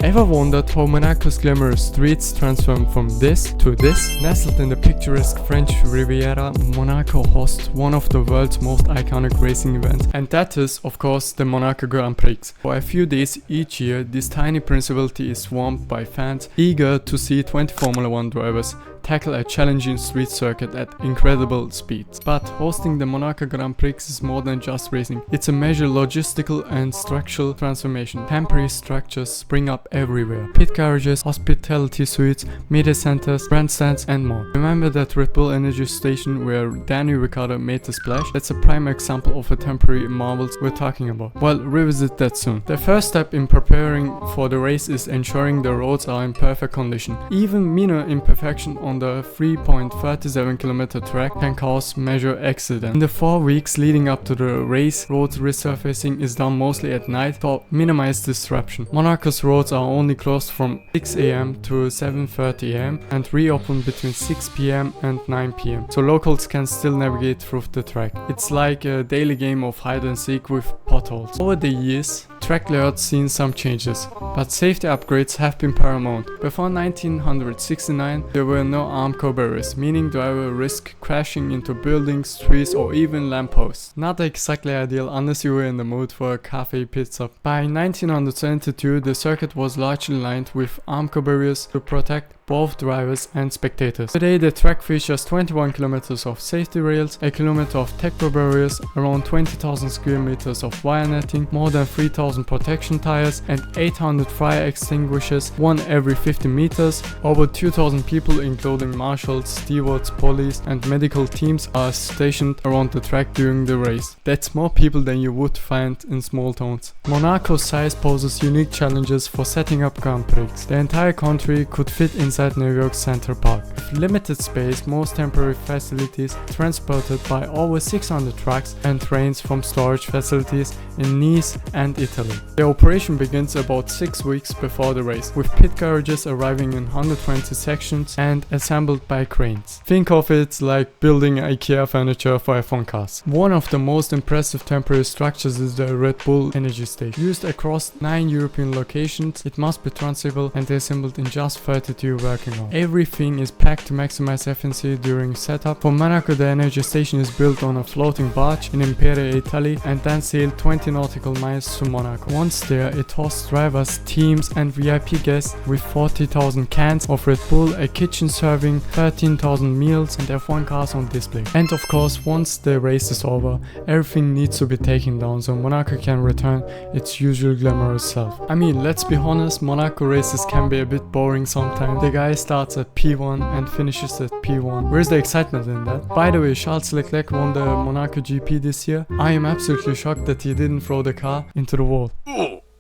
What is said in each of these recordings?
Ever wondered how Monaco's glamorous streets transform from this to this? Nestled in the picturesque French Riviera, Monaco hosts one of the world's most iconic racing events, and that is, of course, the Monaco Grand Prix. For a few days each year, this tiny principality is swamped by fans eager to see 20 Formula 1 drivers tackle a challenging street circuit at incredible speeds. But hosting the Monaco Grand Prix is more than just racing. It's a major logistical and structural transformation. Temporary structures spring up everywhere. Pit garages, hospitality suites, media centers, grandstands and more. Remember that Red Bull Energy Station where Danny Ricciardo made the splash? That's a prime example of a temporary marvels we're talking about. Well, revisit that soon. The first step in preparing for the race is ensuring the roads are in perfect condition. Even minor imperfection on the 3.37 kilometer track can cause major accidents. In the 4 weeks leading up to the race, road resurfacing is done mostly at night to minimize disruption. Monaco's roads are only closed from 6 AM to 7:30 AM and reopen between 6 PM and 9 PM, so locals can still navigate through the track. It's like a daily game of hide and seek with potholes. Over the years, track layout's seen some changes, but safety upgrades have been paramount. Before 1969, there were no armed barriers, meaning driver risk crashing into buildings, trees or even lampposts. Not exactly ideal unless you were in the mood for a cafe pizza. By 1972, the circuit was largely lined with armed barriers to protect both drivers and spectators. Today the track features 21 kilometers of safety rails, a kilometer of techno barriers, around 20,000 square meters of wire netting, more than 3,000 protection tires and 800 fire extinguishers, one every 50 meters. Over 2,000 people including marshals, stewards, police and medical teams are stationed around the track during the race. That's more people than you would find in small towns. Monaco's size poses unique challenges for setting up Grand Prix. The entire country could fit inside New York's Central Park. With limited space, most temporary facilities transported by over 600 trucks and trains from storage facilities in Nice and Italy. The operation begins about 6 weeks before the race, with pit garages arriving in 120 sections and assembled by cranes. Think of it like building IKEA furniture for F1 cars. One of the most impressive temporary structures is the Red Bull Energy Station. Used across 9 European locations, it must be transferable and assembled in just 32 working hours. Everything is packed to maximize efficiency during setup. For Monaco, the energy station is built on a floating barge in Imperial, Italy, and then sailed 20 nautical miles to Monaco. Once there, it hosts drivers, teams and VIP guests with 40,000 cans of Red Bull, a kitchen serving 13,000 meals and F1 cars on display. And of course, once the race is over, everything needs to be taken down so Monaco can return its usual glamorous self. I mean, let's be honest, Monaco races can be a bit boring sometimes. The guy starts at P1 and finishes at P1. Where's the excitement in that? By the way, Charles Leclerc won the Monaco GP this year. I am absolutely shocked that he didn't throw the car into the wall.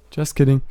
Just kidding.